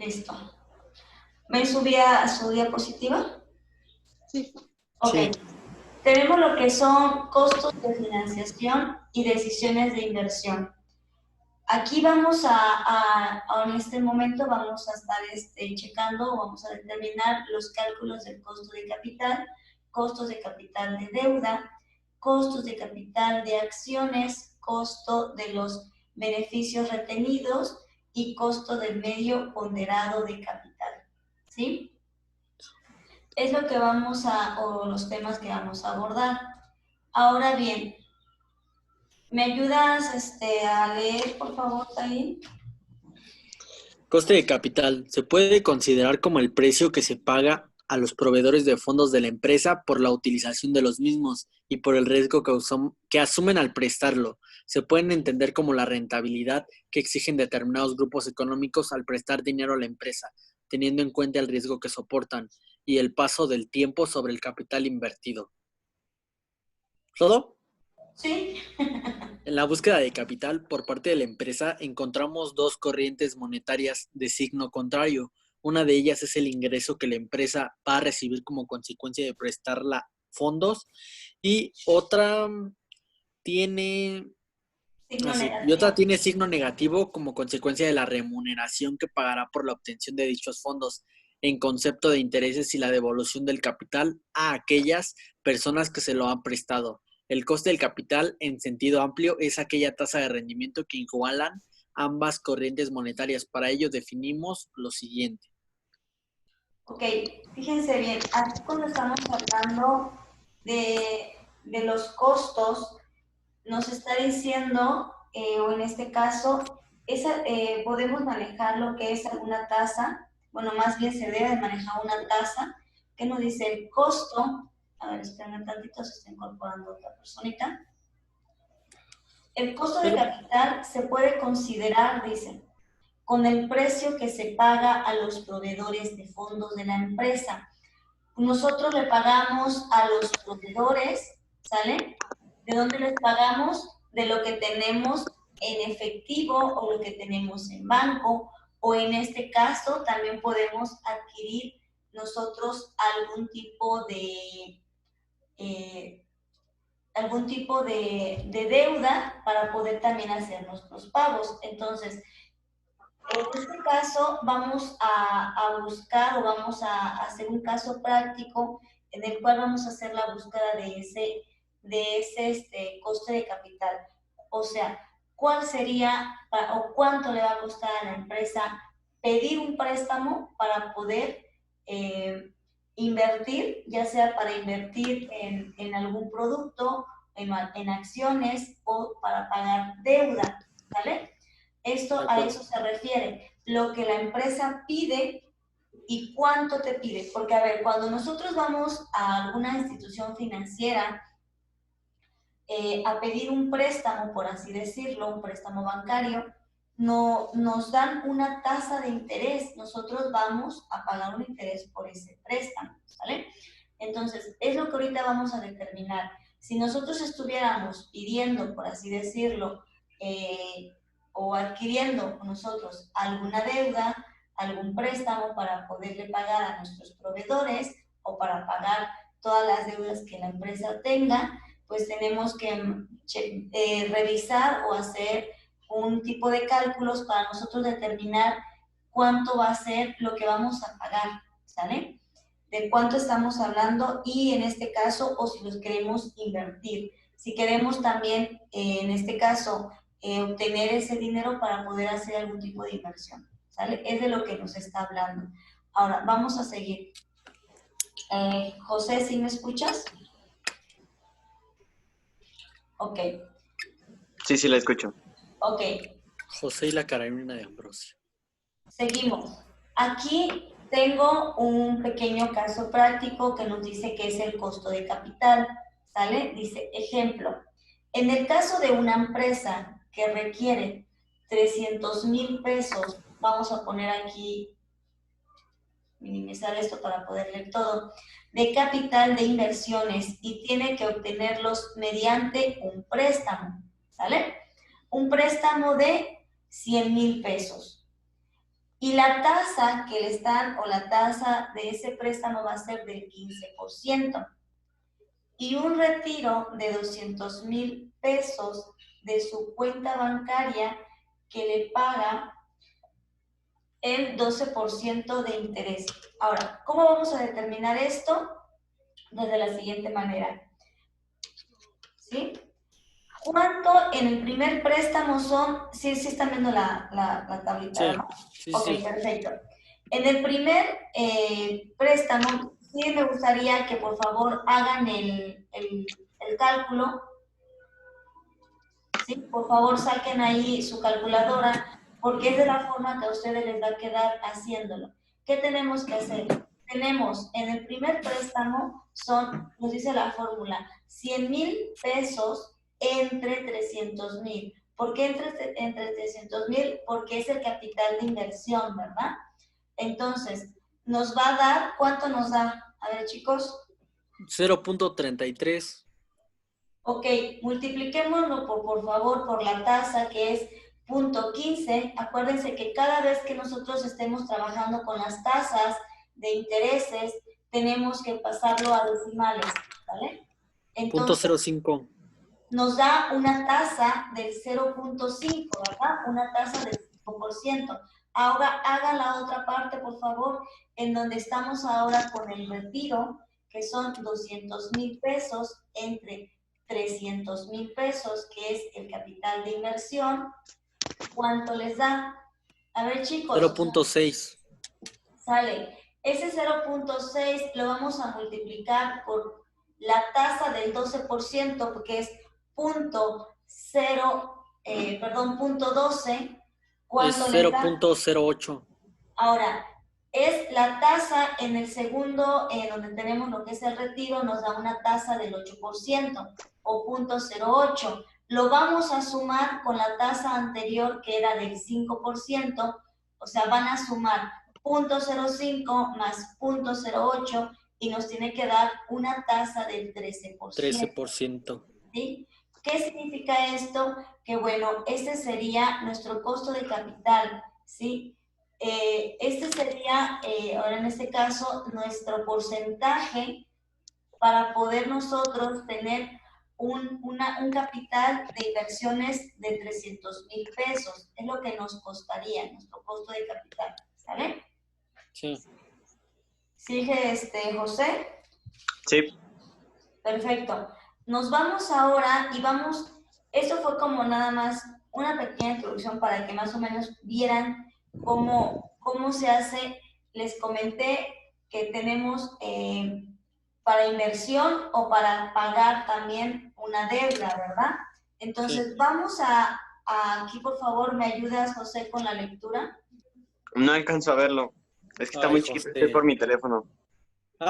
Listo. ¿Ven su diapositiva? Sí. Ok. Sí. Tenemos lo que son costos de financiación y decisiones de inversión. Aquí vamos en este momento vamos a estar checando, vamos a determinar los cálculos del costo de capital, costos de capital de deuda, costos de capital de acciones, costo de los beneficios retenidos y costo del medio ponderado de capital. ¿Sí? Es lo que o los temas que vamos a abordar. Ahora bien, ¿me ayudas a leer, por favor, Taín? Coste de capital. Se puede considerar como el precio que se paga a los proveedores de fondos de la empresa por la utilización de los mismos y por el riesgo que asumen al prestarlo. Se pueden entender como la rentabilidad que exigen determinados grupos económicos al prestar dinero a la empresa, teniendo en cuenta el riesgo que soportan y el paso del tiempo sobre el capital invertido. ¿Todo? Sí. En la búsqueda de capital por parte de la empresa encontramos dos corrientes monetarias de signo contrario. Una de ellas es el ingreso que la empresa va a recibir como consecuencia de prestarla fondos y otra tiene Signo y otra negativo. tiene signo negativo como consecuencia de la remuneración que pagará por la obtención de dichos fondos en concepto de intereses y la devolución del capital a aquellas personas que se lo han prestado. El coste del capital en sentido amplio es aquella tasa de rendimiento que igualan ambas corrientes monetarias. Para ello definimos lo siguiente. Ok, fíjense bien, aquí cuando estamos hablando de los costos, nos está diciendo, o en este caso, podemos manejar lo que es alguna tasa, bueno, más bien se debe manejar una tasa que nos dice el costo. A ver, esperen un tantito, se está incorporando otra personita. El costo de capital se puede considerar, dice, con el precio que se paga a los proveedores de fondos de la empresa. Nosotros le pagamos a los proveedores, ¿sale? ¿De dónde les pagamos? De lo que tenemos en efectivo o lo que tenemos en banco, o en este caso también podemos adquirir nosotros eh, algún tipo de deuda para poder también hacer nuestros pagos. Entonces, en este caso vamos a buscar o vamos a hacer un caso práctico en el cual vamos a hacer la búsqueda de ese coste de capital. O sea, ¿cuál sería o cuánto le va a costar a la empresa pedir un préstamo para poder invertir, ya sea para invertir en algún producto, en acciones o para pagar deuda, ¿vale? A eso se refiere, lo que la empresa pide y cuánto te pide. Porque, a ver, cuando nosotros vamos a alguna institución financiera a pedir un préstamo, por así decirlo, un préstamo bancario, no, nos dan una tasa de interés. Nosotros vamos a pagar un interés por ese préstamo, ¿vale? Entonces, es lo que ahorita vamos a determinar. Si nosotros estuviéramos pidiendo, por así decirlo, o adquiriendo nosotros alguna deuda, algún préstamo para poderle pagar a nuestros proveedores o para pagar todas las deudas que la empresa tenga, pues tenemos que revisar o hacer un tipo de cálculos para nosotros determinar cuánto va a ser lo que vamos a pagar, ¿sale? De cuánto estamos hablando y en este caso, o si los queremos invertir. Si queremos también, en este caso, obtener ese dinero para poder hacer algún tipo de inversión, ¿sale? Es de lo que nos está hablando. Ahora, vamos a seguir. José, ¿sí me escuchas? Ok. Sí, sí, la escucho. Ok, José y la Carolina de Ambrosio. seguimos. Aquí tengo un pequeño caso práctico que nos dice que es el costo de capital, ¿sale? Dice, ejemplo, en el caso de una empresa que requiere 300,000 pesos, vamos a poner aquí, minimizar esto para poder leer todo, de capital de inversiones y tiene que obtenerlos mediante un préstamo, ¿sale? Un préstamo de 100,000 pesos. Y la tasa que le están, o la tasa de ese préstamo va a ser del 15%. Y un retiro de 200,000 pesos de su cuenta bancaria que le paga el 12% de interés. Ahora, ¿cómo vamos a determinar esto? Desde la siguiente manera. ¿Sí? ¿Cuánto en el primer préstamo son? Sí, sí están viendo la tablita, Sí, ¿no? sí, Ok, sí. perfecto. En el primer préstamo, sí me gustaría que por favor hagan el cálculo. Sí, por favor saquen ahí su calculadora, porque es de la forma que a ustedes les va a quedar haciéndolo. ¿Qué tenemos que hacer? Tenemos en el primer préstamo, nos dice la fórmula, 100,000 pesos entre 300,000. ¿Por qué entre 300,000? Porque es el capital de inversión, ¿verdad? Entonces, nos va a dar, ¿cuánto nos da? A ver, chicos. 0.33. Ok, multipliquémoslo por favor por la tasa que es 0.15. Acuérdense que cada vez que nosotros estemos trabajando con las tasas de intereses, tenemos que pasarlo a decimales, ¿vale? Punto Entonces, 05. nos da una tasa del 0.5, ¿verdad? Una tasa del 5%. Ahora haga la otra parte, por favor, en donde estamos ahora con el retiro, que son 200,000 pesos entre 300,000 pesos, que es el capital de inversión. ¿Cuánto les da? A ver, chicos. 0.6. Sale. Ese 0.6 lo vamos a multiplicar por la tasa del 12%, porque es punto 12. ¿Cuánto Es les da? 0.08. Ahora, es la tasa en el segundo, donde tenemos lo que es el retiro, nos da una tasa del 8% o 0.08. Lo vamos a sumar con la tasa anterior que era del 5%, o sea, van a sumar 0.05 más 0.08 y nos tiene que dar una tasa del 13%. 13%. ¿Sí? ¿Qué significa esto? Que bueno, este sería nuestro costo de capital, ¿sí? Este sería, ahora en este caso, nuestro porcentaje para poder nosotros tener un capital de inversiones de 300,000 pesos. Es lo que nos costaría, nuestro costo de capital. ¿Sale? Sí. ¿Sigue José? Sí. Perfecto. Nos vamos ahora y vamos, eso fue como nada más una pequeña introducción para que más o menos vieran cómo se hace. Les comenté que tenemos para inversión o para pagar también una deuda, ¿verdad? Entonces Sí. vamos a aquí, por favor, ¿me ayudas, José, con la lectura? No alcanzo a verlo. Es que está Ay, muy chiquito, estoy José. por mi teléfono.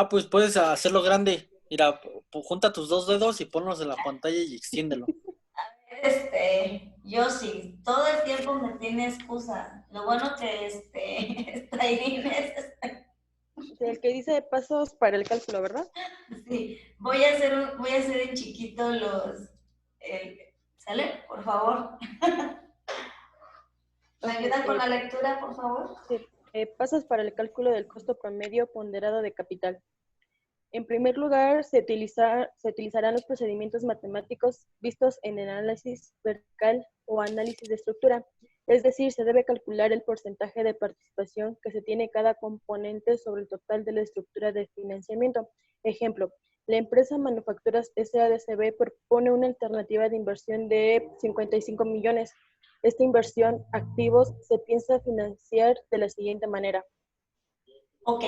Pues puedes hacerlo grande. Mira, junta tus dos dedos y ponlos en la pantalla y extiéndelo. Yo sí, todo el tiempo me tiene excusa. Lo bueno que está Inés, El que dice pasos para el cálculo, ¿verdad? sí, voy a hacer en chiquito ¿sale? Por favor. ¿Me ayudan con la lectura, por favor? Sí. Pasos para el cálculo del costo promedio ponderado de capital. En primer lugar, se utilizarán los procedimientos matemáticos vistos en el análisis vertical o análisis de estructura. Es decir, se debe calcular el porcentaje de participación que se tiene cada componente sobre el total de la estructura de financiamiento. Ejemplo, la empresa Manufacturas SADCB propone una alternativa de inversión de 55 millones. Esta inversión, activos, se piensa financiar de la siguiente manera. Ok.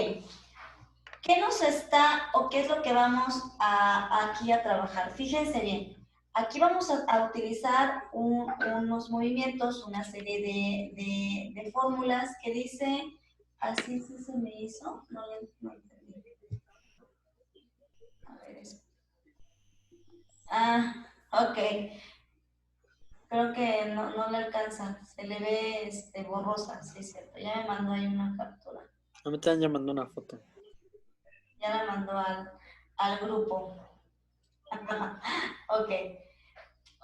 ¿Qué nos está o qué es lo que vamos aquí a trabajar? Fíjense bien. Aquí vamos a utilizar unos movimientos, una serie de fórmulas que dice, así se me hizo, no entendí. A ver, ok. Creo que no le alcanza, se le ve borrosa, sí es cierto. Ya me mandó ahí una captura. No me están llamando una foto. Ya la mandó al grupo. Ok.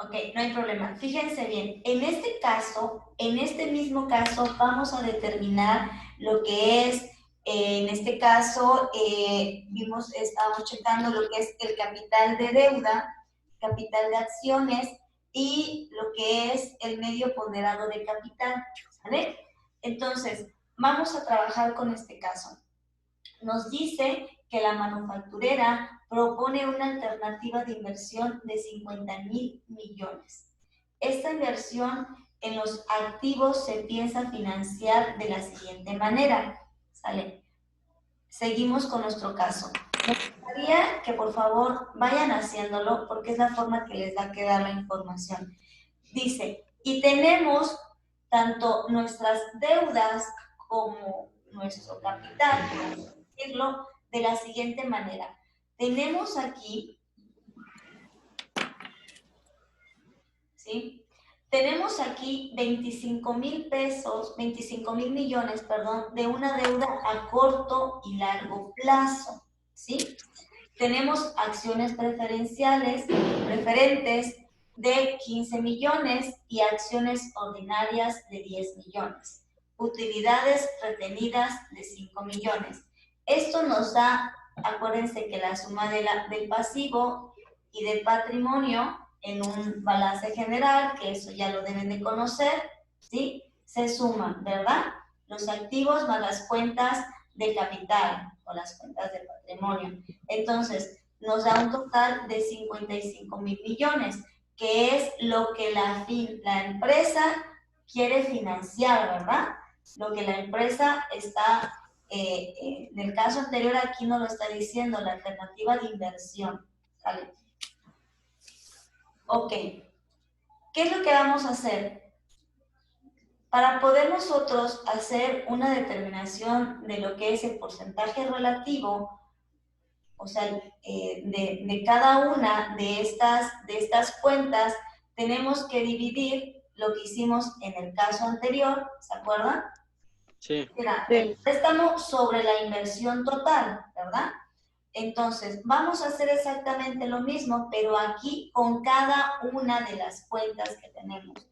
Ok, no hay problema. Fíjense bien, en este caso, en este mismo caso, vamos a determinar lo que es, en este caso, estábamos checando lo que es el capital de deuda, capital de acciones y lo que es el medio ponderado de capital, ¿vale? Entonces, vamos a trabajar con este caso. Nos dice que la manufacturera propone una alternativa de inversión de 50,000 millones. Esta inversión en los activos se piensa financiar de la siguiente manera. ¿Sale? Seguimos con nuestro caso. Me gustaría que por favor vayan haciéndolo porque es la forma que les va a quedar la información. Dice, y tenemos tanto nuestras deudas como nuestro capital, por decirlo, de la siguiente manera. Tenemos aquí, ¿sí? Tenemos aquí 25,000 pesos, 25,000 millones, perdón, de una deuda a corto y largo plazo, ¿sí? Tenemos acciones preferentes de 15 millones y acciones ordinarias de 10 millones. Utilidades retenidas de 5 millones. Esto nos da, acuérdense que la suma del pasivo y del patrimonio en un balance general, que eso ya lo deben de conocer, ¿sí? Se suman, ¿verdad? Los activos más las cuentas de capital o las cuentas de patrimonio. Entonces, nos da un total de 55,000 millones, que es lo que la empresa quiere financiar, ¿verdad? Lo que la empresa está, en el caso anterior aquí no lo está diciendo, la alternativa de inversión, ¿vale? Ok, ¿qué es lo que vamos a hacer? Para poder nosotros hacer una determinación de lo que es el porcentaje relativo, o sea, de cada una de estas cuentas, tenemos que dividir lo que hicimos en el caso anterior, ¿se acuerdan? Sí. Era el préstamo sobre la inversión total, ¿verdad? Entonces, vamos a hacer exactamente lo mismo, pero aquí con cada una de las cuentas que tenemos.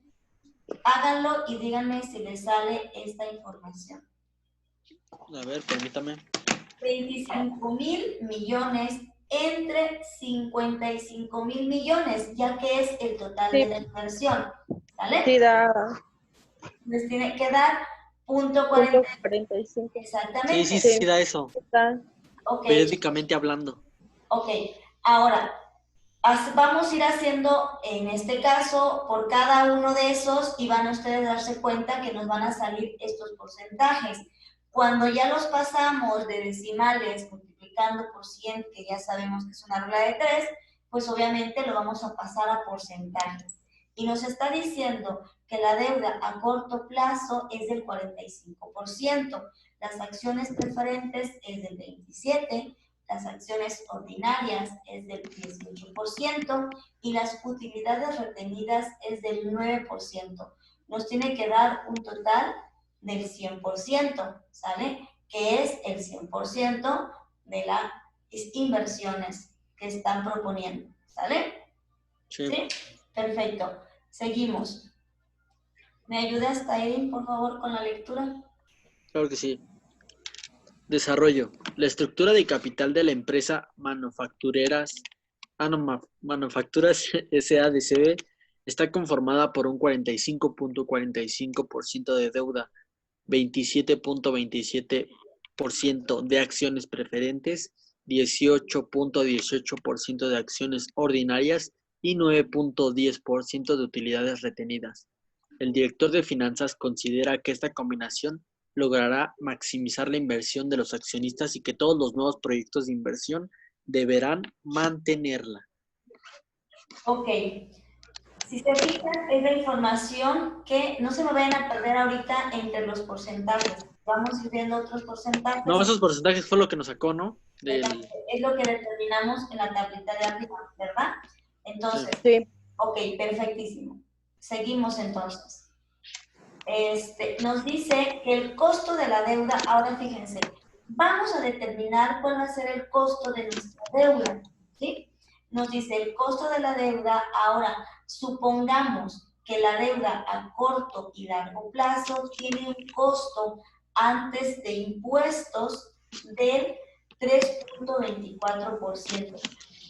Háganlo y díganme si les sale esta información. A ver, permítame. 25,000 millones entre 55,000 millones, ya que es el total de la inversión. ¿Vale? Sí, da Les tiene que dar punto 45. Exactamente. Sí, da eso. Está. Ok. Periódicamente hablando. Ok. Ahora, vamos a ir haciendo, en este caso, por cada uno de esos y van a ustedes darse cuenta que nos van a salir estos porcentajes. Cuando ya los pasamos de decimales multiplicando por 100, que ya sabemos que es una regla de 3, pues obviamente lo vamos a pasar a porcentajes. Y nos está diciendo que la deuda a corto plazo es del 45%, las acciones preferentes es del 27%, las acciones ordinarias es del 18% y las utilidades retenidas es del 9%. Nos tiene que dar un total del 100%, ¿sale? Que es el 100% de las inversiones que están proponiendo, ¿sale? Sí. ¿Sí? Perfecto. Seguimos. ¿Me ayudas, Tairin, por favor, con la lectura? Claro que sí. Desarrollo. La estructura de capital de la empresa Manufacturas S.A.D.C.B. está conformada por un 45.45% de deuda, 27.27% de acciones preferentes, 18.18% de acciones ordinarias y 9.10% de utilidades retenidas. El director de finanzas considera que esta combinación logrará maximizar la inversión de los accionistas y que todos los nuevos proyectos de inversión deberán mantenerla. Ok. Si se fijan, es la información que no se me vayan a perder ahorita entre los porcentajes. Vamos a ir viendo otros porcentajes. No, esos porcentajes fue lo que nos sacó, ¿no? Es lo que determinamos en la tablita de arriba, ¿verdad? Entonces, sí. Ok, perfectísimo. Seguimos entonces. Nos dice que el costo de la deuda, ahora fíjense, vamos a determinar cuál va a ser el costo de nuestra deuda, ¿sí? Nos dice el costo de la deuda, ahora supongamos que la deuda a corto y largo plazo tiene un costo antes de impuestos del 3.24%.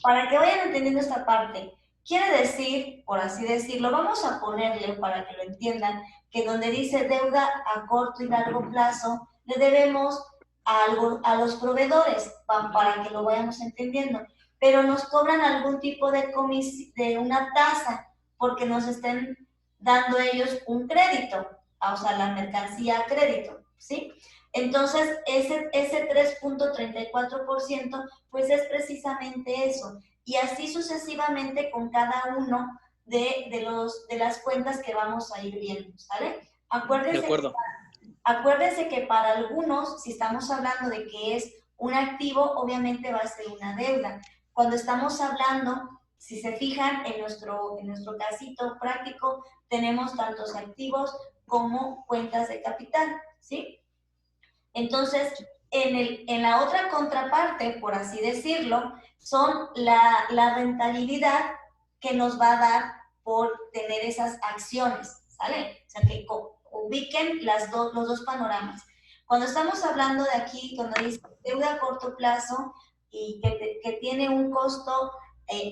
Para que vayan entendiendo esta parte, quiere decir, por así decirlo, vamos a ponerle para que lo entiendan, que donde dice deuda a corto y largo plazo, le debemos a los proveedores, para que lo vayamos entendiendo, pero nos cobran algún tipo de una tasa, porque nos estén dando ellos un crédito, o sea, la mercancía a crédito, ¿sí? Entonces, ese 3.34%, pues es precisamente eso. Y así sucesivamente con cada uno de las cuentas que vamos a ir viendo, ¿sale? De acuerdo. Acuérdense que para algunos, si estamos hablando de que es un activo, obviamente va a ser una deuda. Cuando estamos hablando, si se fijan en nuestro casito práctico, tenemos tantos activos como cuentas de capital, ¿sí? Entonces, en la otra contraparte, por así decirlo, son la rentabilidad que nos va a dar por tener esas acciones, ¿sale? O sea, que ubiquen los dos panoramas. Cuando estamos hablando de aquí, cuando dice deuda a corto plazo y que tiene un costo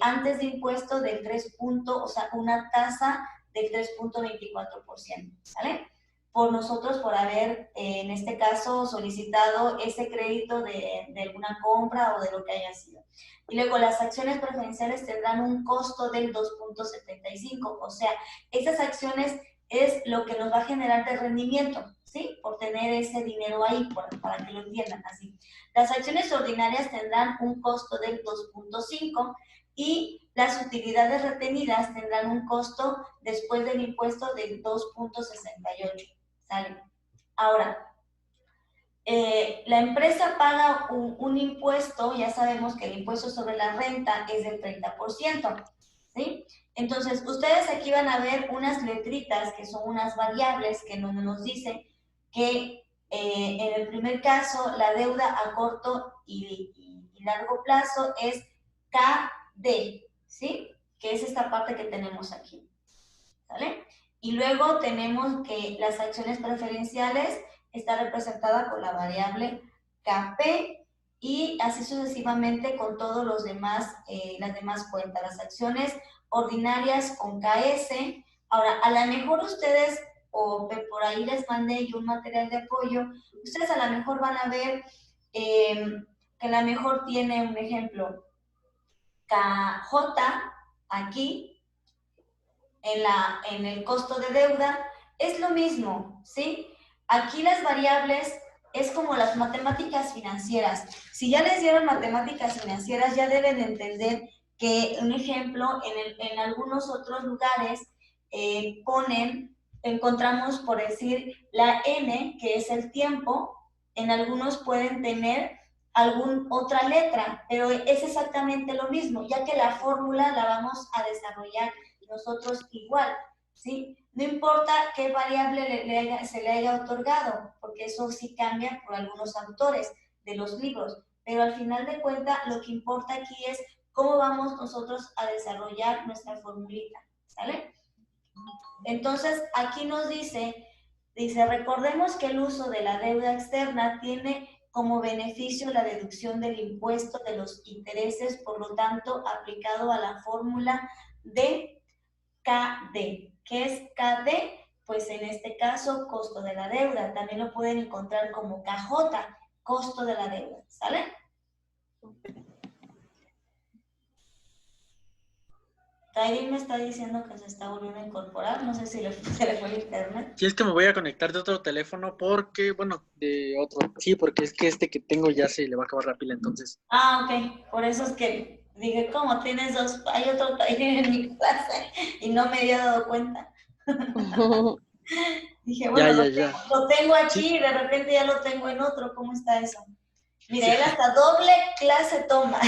antes de impuesto del 3, o sea, una tasa del 3.24%, ¿sale? Por nosotros, por haber, en este caso, solicitado ese crédito de alguna compra o de lo que haya sido. Y luego las acciones preferenciales tendrán un costo del 2.75, o sea, esas acciones es lo que nos va a generar de rendimiento, ¿sí? Por tener ese dinero ahí, para que lo entiendan así. Las acciones ordinarias tendrán un costo del 2.5 y las utilidades retenidas tendrán un costo después del impuesto del 2.68. ¿Sale? Ahora, la empresa paga un impuesto, ya sabemos que el impuesto sobre la renta es del 30%, ¿sí? Entonces, ustedes aquí van a ver unas letritas que son unas variables que nos dicen que en el primer caso la deuda a corto y largo plazo es KD, ¿sí? Que es esta parte que tenemos aquí, ¿sale? Y luego tenemos que las acciones preferenciales está representada con la variable KP y así sucesivamente con todos los demás, las demás cuentas. Las acciones ordinarias con KS. Ahora, a lo mejor ustedes, o por ahí les mandé yo un material de apoyo, ustedes a lo mejor van a ver que a lo mejor tiene un ejemplo, KJ aquí, en el costo de deuda, es lo mismo, ¿sí? Aquí las variables es como las matemáticas financieras. Si ya les dieron matemáticas financieras, ya deben entender que, un ejemplo, en algunos otros lugares encontramos, por decir, la N, que es el tiempo, en algunos pueden tener alguna otra letra, pero es exactamente lo mismo, ya que la fórmula la vamos a desarrollar nosotros igual, ¿sí? No importa qué variable se le haya otorgado, porque eso sí cambia por algunos autores de los libros, pero al final de cuentas lo que importa aquí es cómo vamos nosotros a desarrollar nuestra formulita, ¿sale? Entonces, aquí nos dice, recordemos que el uso de la deuda externa tiene como beneficio la deducción del impuesto de los intereses, por lo tanto, aplicado a la fórmula de KD. ¿Qué es KD? Pues en este caso, costo de la deuda. También lo pueden encontrar como KJ, costo de la deuda. ¿Sale? Tairi me está diciendo que se está volviendo a incorporar. No sé si se le fue el internet. Sí, es que me voy a conectar de otro teléfono porque, bueno, de otro. Sí, porque es que este que tengo ya se le va a acabar la pila, entonces. Ah, ok. Por eso es que dije, ¿cómo tienes dos? Hay otro Tairi en mi clase y no me había dado cuenta. Dije, bueno, lo tengo aquí sí. y de repente ya lo tengo en otro. ¿Cómo está eso? Mira, él hasta doble clase toma.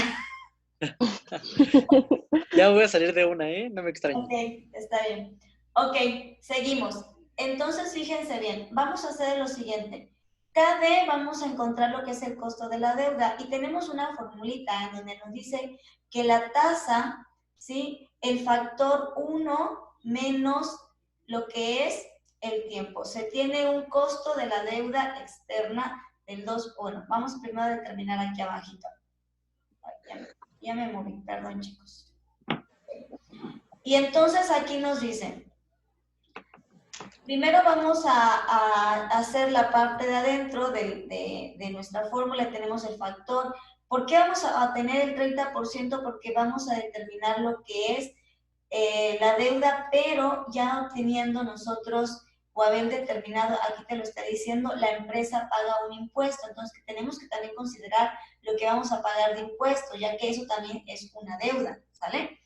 Ya voy a salir de una, ¿eh? No me extrañes. Ok, está bien. Ok, seguimos. Entonces, fíjense bien, vamos a hacer lo siguiente. KD vamos a encontrar lo que es el costo de la deuda y tenemos una formulita en donde nos dice que la tasa ¿sí? El factor 1 menos lo que es el tiempo. Se tiene un costo de la deuda externa del 2. Bueno, vamos primero a determinar aquí abajito. Ya me moví, perdón, chicos. Y entonces aquí nos dicen, primero vamos a hacer la parte de adentro de nuestra fórmula. Tenemos el factor. ¿Por qué vamos a tener el 30%? Porque vamos a determinar lo que es la deuda, pero ya teniendo nosotros o haber determinado, aquí te lo está diciendo, la empresa paga un impuesto. Entonces tenemos que también considerar lo que vamos a pagar de impuesto, ya que eso también es una deuda, ¿sale?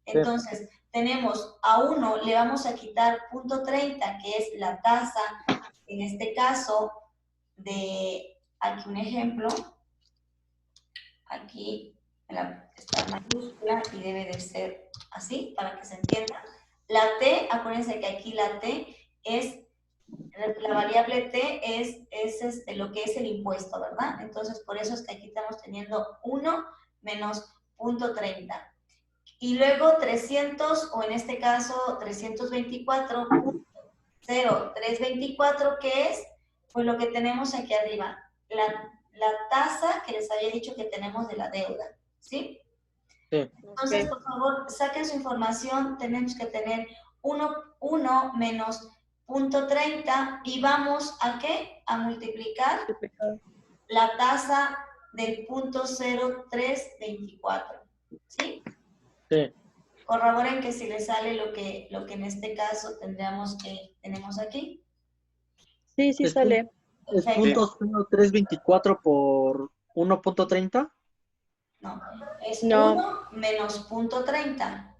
Entonces, tenemos a 1, le vamos a quitar 0.30, que es la tasa, en este caso, de, aquí un ejemplo, aquí está mayúscula y debe de ser así, para que se entienda. La T, acuérdense que aquí la T es, la variable T es lo que es el impuesto, ¿verdad? Entonces, por eso es que aquí estamos teniendo 1 menos 0.30. Y luego 300, o en este caso 324.0324, que es pues lo que tenemos aquí arriba, la tasa que les había dicho que tenemos de la deuda, ¿sí? Sí. Entonces, por favor, saquen su información. Tenemos que tener 1 menos 0.30 y vamos ¿a qué? A multiplicar la tasa del 0.0324, ¿sí? Sí. Corroboren que si les sale lo que en este caso tenemos aquí. Sí, sí sale. ¿Es Perfecto. 0.0324 por 1.30? No, es No. 1 menos 0.30.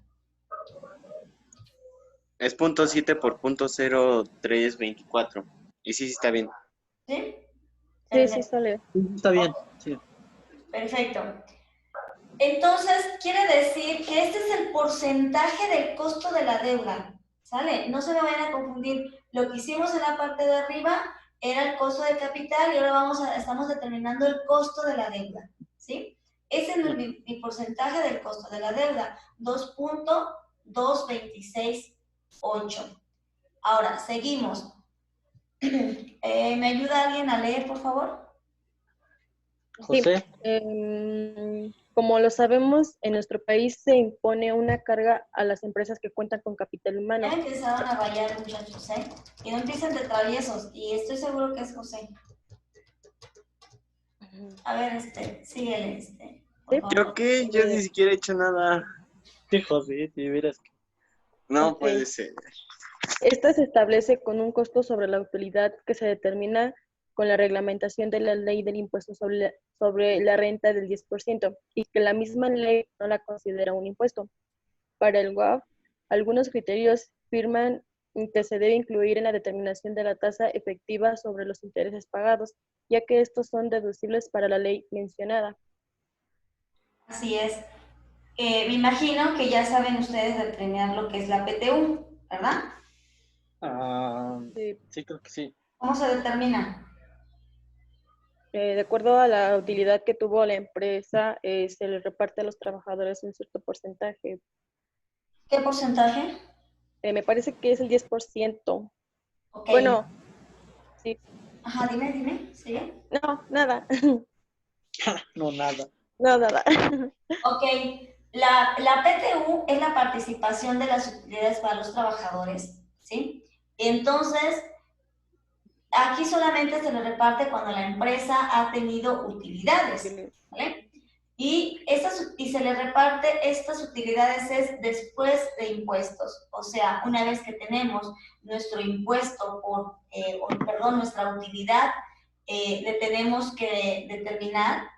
Es 0.7 por 0.0324. Y sí, sí está bien. ¿Sí? Sí, sí Perfecto. sale. Sí, está bien. Sí. Perfecto. Entonces, quiere decir que este es el porcentaje del costo de la deuda, ¿sale? No se me vayan a confundir. Lo que hicimos en la parte de arriba era el costo de capital y ahora estamos determinando el costo de la deuda, ¿sí? Ese es mi porcentaje del costo de la deuda, 2.2268. Ahora, seguimos. ¿Me ayuda alguien a leer, por favor? José. Como lo sabemos, en nuestro país se impone una carga a las empresas que cuentan con capital humano. Ya empezaron a rayar, muchachos, ¿eh? Y no empiecen de traviesos. Y estoy seguro que es José. A ver, síguele, por Sí. favor. ¿Yo qué? Yo ni siquiera he hecho nada. Sí, José, sí, verás que... No Ok. puede ser. Esta se establece con un costo sobre la utilidad que se determina con la reglamentación de la ley del impuesto sobre la renta del 10% y que la misma ley no la considera un impuesto. Para el UAF, algunos criterios firman que se debe incluir en la determinación de la tasa efectiva sobre los intereses pagados, ya que estos son deducibles para la ley mencionada. Así es. Me imagino que ya saben ustedes determinar lo que es la PTU, ¿verdad? Sí. Sí, creo que sí. ¿Cómo se determina? De acuerdo a la utilidad que tuvo la empresa, se le reparte a los trabajadores un cierto porcentaje. ¿Qué porcentaje? Me parece que es el 10%. Ok. Bueno, sí. Ajá, dime, ¿sigue? No, nada. No, nada. No, nada. Ok. La PTU es la participación de las utilidades para los trabajadores, ¿sí? Entonces, aquí solamente se le reparte cuando la empresa ha tenido utilidades, ¿vale? Y se le reparte estas utilidades es después de impuestos. O sea, una vez que tenemos nuestro impuesto, nuestra utilidad, le tenemos que determinar.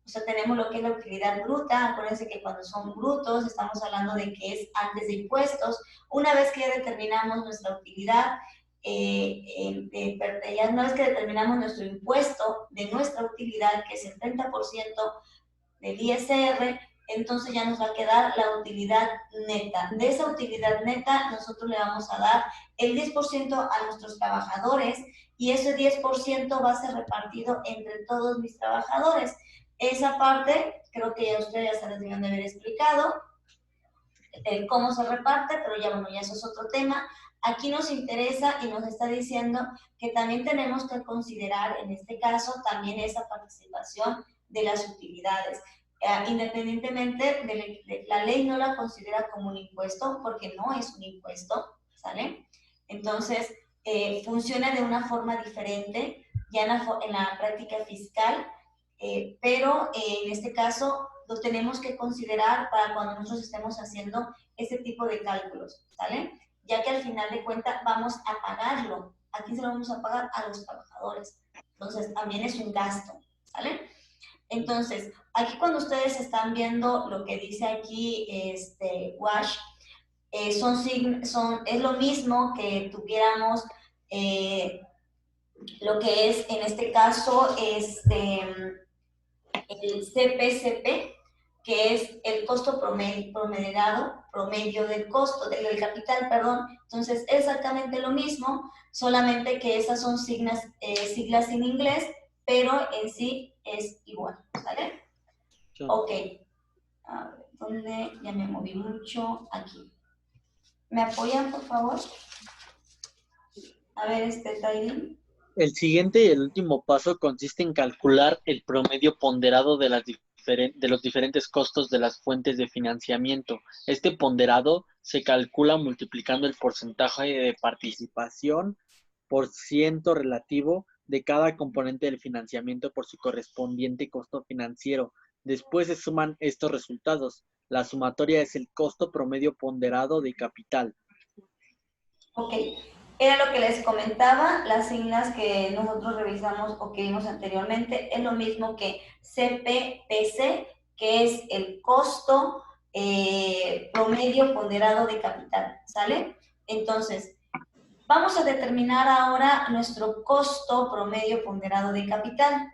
O sea, tenemos lo que es la utilidad bruta. Acuérdense que cuando son brutos estamos hablando de que es antes de impuestos. Una vez que ya determinamos nuestra utilidad, ya una vez que determinamos nuestro impuesto de nuestra utilidad, que es el 30% del ISR, entonces ya nos va a quedar la utilidad neta. De esa utilidad neta nosotros le vamos a dar el 10% a nuestros trabajadores y ese 10% va a ser repartido entre todos mis trabajadores. Esa parte creo que ya ustedes ya se les deben de haber explicado. cómo se reparte, pero ya bueno, ya eso es otro tema. Aquí nos interesa y nos está diciendo que también tenemos que considerar, en este caso, también esa participación de las utilidades. Independientemente de la ley no la considera como un impuesto, porque no es un impuesto, ¿sale? Entonces, funciona de una forma diferente ya en la práctica fiscal, pero en este caso lo tenemos que considerar para cuando nosotros estemos haciendo este tipo de cálculos, ¿sale? Ya que al final de cuentas vamos a pagarlo. ¿A quién se lo vamos a pagar? A los trabajadores. Entonces, también es un gasto, ¿sale? Entonces, aquí cuando ustedes están viendo lo que dice aquí, WASH, es lo mismo que tuviéramos lo que es, en este caso, el CPCP, que es el costo promedio del costo, del capital, perdón. Entonces, es exactamente lo mismo, solamente que esas son siglas en inglés, pero en sí es igual, ¿vale? Sí. Ok. A ver, ¿dónde? Ya me moví mucho. Aquí. ¿Me apoyan, por favor? A ver, Tairin. El siguiente y el último paso consiste en calcular el promedio ponderado de los diferentes costos de las fuentes de financiamiento. Este ponderado se calcula multiplicando el porcentaje de participación por ciento relativo de cada componente del financiamiento por su correspondiente costo financiero. Después se suman estos resultados. La sumatoria es el costo promedio ponderado de capital. Ok, era lo que les comentaba, las siglas que nosotros revisamos o que vimos anteriormente, es lo mismo que CPPC, que es el costo promedio ponderado de capital, ¿sale? Entonces, vamos a determinar ahora nuestro costo promedio ponderado de capital.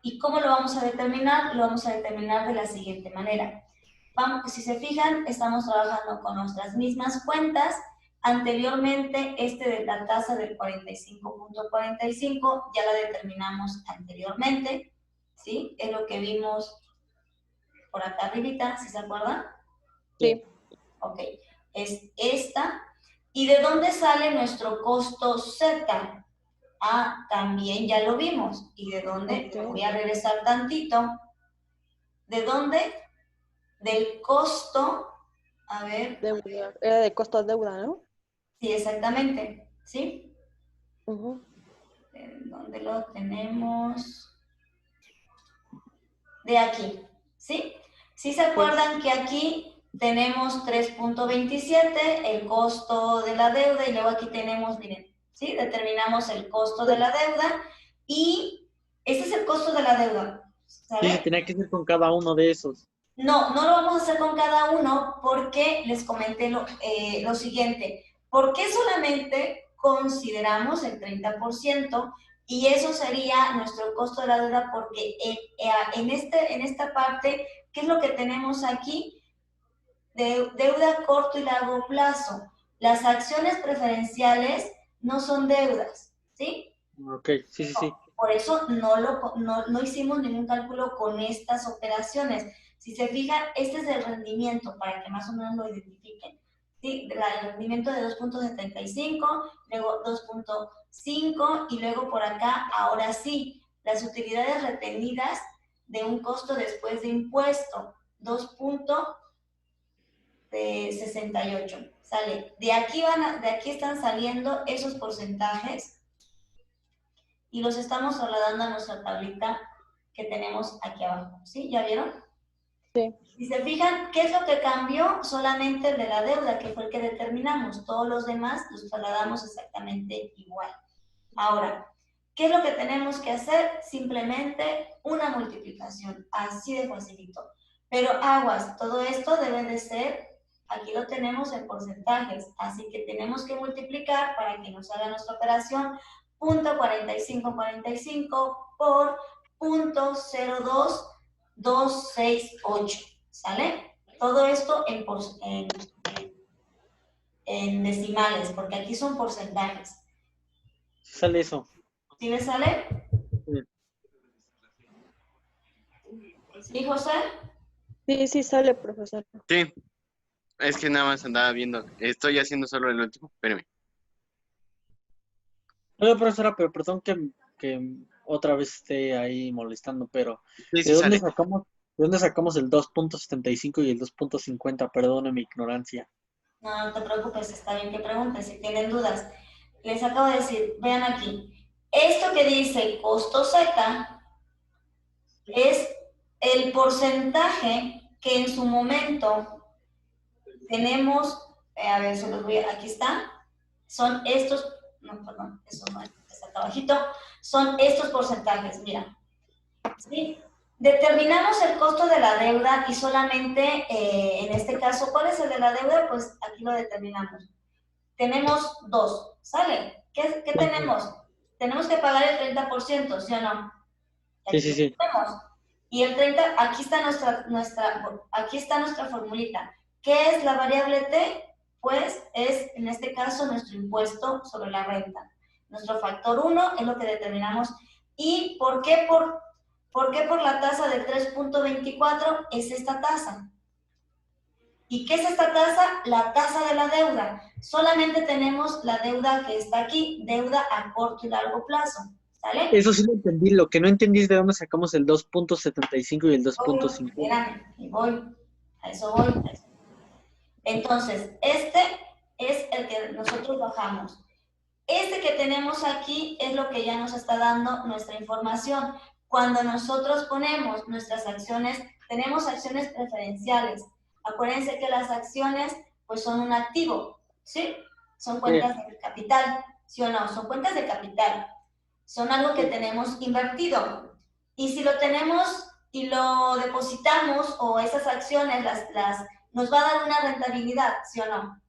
¿Y cómo lo vamos a determinar? Lo vamos a determinar de la siguiente manera. Si se fijan, estamos trabajando con nuestras mismas cuentas. Anteriormente, de la tasa del 45.45 ya la determinamos anteriormente, ¿sí? Es lo que vimos por acá arribita, ¿sí se acuerdan? Sí. Ok, es esta. ¿Y de dónde sale nuestro costo Z? Ah, también ya lo vimos. ¿Y de dónde? Okay. Voy a regresar tantito. ¿De dónde? Del costo, a ver. Deuda. Era de costo deuda, ¿no? Sí, exactamente. ¿Sí? Uh-huh. ¿Dónde lo tenemos? De aquí. ¿Sí? ¿Sí se acuerdan que aquí tenemos 3.27, el costo de la deuda, y luego aquí tenemos, miren, ¿sí? Determinamos el costo de la deuda y este es el costo de la deuda. ¿Sale? Sí, tenía que ser con cada uno de esos. No, no lo vamos a hacer con cada uno porque les comenté lo siguiente. ¿Por qué solamente consideramos el 30%? Y eso sería nuestro costo de la deuda porque en esta parte, ¿qué es lo que tenemos aquí? Deuda a corto y largo plazo. Las acciones preferenciales no son deudas, ¿sí? Ok, sí. Por eso no hicimos ningún cálculo con estas operaciones. Si se fijan, este es el rendimiento, para que más o menos lo identifiquen. ¿Sí? El rendimiento de 2.75, luego 2.5 y luego por acá, ahora sí, las utilidades retenidas de un costo después de impuesto, 2.68. Sale. De aquí están saliendo esos porcentajes y los estamos trasladando a nuestra tablita que tenemos aquí abajo. ¿Sí? ¿Ya vieron? Sí. Si se fijan, ¿qué es lo que cambió? Solamente el de la deuda, que fue el que determinamos. Todos los demás los trasladamos exactamente igual. Ahora, ¿qué es lo que tenemos que hacer? Simplemente una multiplicación, así de facilito. Pero aguas, todo esto debe de ser, aquí lo tenemos en porcentajes, así que tenemos que multiplicar para que nos haga nuestra operación, 0.4545 por 0.02268, ¿sale? Todo esto en decimales, porque aquí son porcentajes. Sale eso. ¿Sí me sale? ¿Sí, José? Sí, sale, profesor. Sí. Es que nada más andaba viendo. Estoy haciendo solo el último. Espérame. Oiga, profesora, pero perdón que otra vez esté ahí molestando, pero Sí, ¿de sí dónde sale. sacamos el 2.75 y el 2.50? Perdone mi ignorancia. No, no te preocupes, está bien que preguntes si tienen dudas. Les acabo de decir, vean aquí, esto que dice costo Z es el porcentaje que en su momento tenemos, a ver, se los voy a, aquí está, son estos, no, perdón, eso no está acá abajito, son estos porcentajes, mira, ¿sí? Determinamos el costo de la deuda y solamente, en este caso, ¿cuál es el de la deuda? Pues aquí lo determinamos. Tenemos dos, ¿sale? ¿Qué tenemos? Tenemos que pagar el 30%, ¿sí o no? Sí, sí, sí. Tenemos. Y el 30, aquí está aquí está nuestra formulita. ¿Qué es la variable T? Pues es, en este caso, nuestro impuesto sobre la renta. Nuestro factor 1 es lo que determinamos. ¿Y por qué por la tasa del 3.24 es esta tasa? ¿Y qué es esta tasa? La tasa de la deuda. Solamente tenemos la deuda que está aquí, deuda a corto y largo plazo. ¿Sale? Eso sí lo entendí. Lo que no entendí es de dónde sacamos el 2.75 y el Voy, 2.50. espérame, y voy. A eso voy. Entonces, este es el que nosotros bajamos. Este que tenemos aquí es lo que ya nos está dando nuestra información. Cuando nosotros ponemos nuestras acciones, tenemos acciones preferenciales. Acuérdense que las acciones pues son un activo, ¿sí? Son cuentas de capital, ¿sí o no? Son cuentas de capital. Son algo que tenemos invertido. Y si lo tenemos y lo depositamos o esas acciones nos va a dar una rentabilidad, ¿sí o no?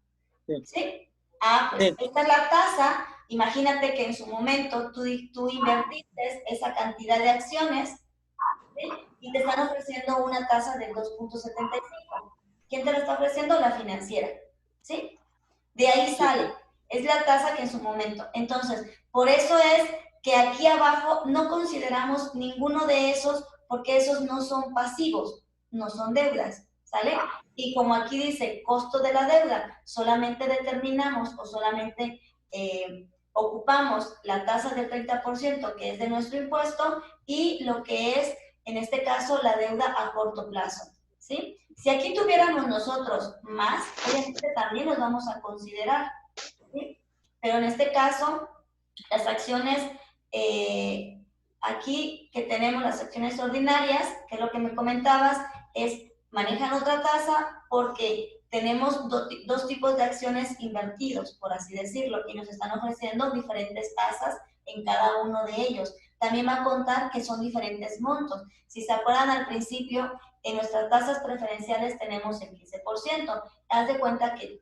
¿Sí? Ah, pues Sí. esta es la tasa. Imagínate que en su momento tú invertiste esa cantidad de acciones, ¿sí? Y te están ofreciendo una tasa del 2.75. ¿Quién te la está ofreciendo? La financiera, ¿sí? De ahí sale. Es la tasa que en su momento. Entonces, por eso es que aquí abajo no consideramos ninguno de esos porque esos no son pasivos, no son deudas, ¿sale? Y como aquí dice costo de la deuda, solamente determinamos o solamente ocupamos la tasa del 30% que es de nuestro impuesto y lo que es, en este caso, la deuda a corto plazo, ¿sí? Si aquí tuviéramos nosotros más, obviamente también los vamos a considerar, ¿sí? Pero en este caso, las acciones, aquí que tenemos las acciones ordinarias, que es lo que me comentabas, manejan otra tasa porque tenemos dos tipos de acciones invertidos, por así decirlo, y nos están ofreciendo diferentes tasas en cada uno de ellos. También va a contar que son diferentes montos. Si se acuerdan al principio, en nuestras tasas preferenciales tenemos el 15%. Haz de cuenta que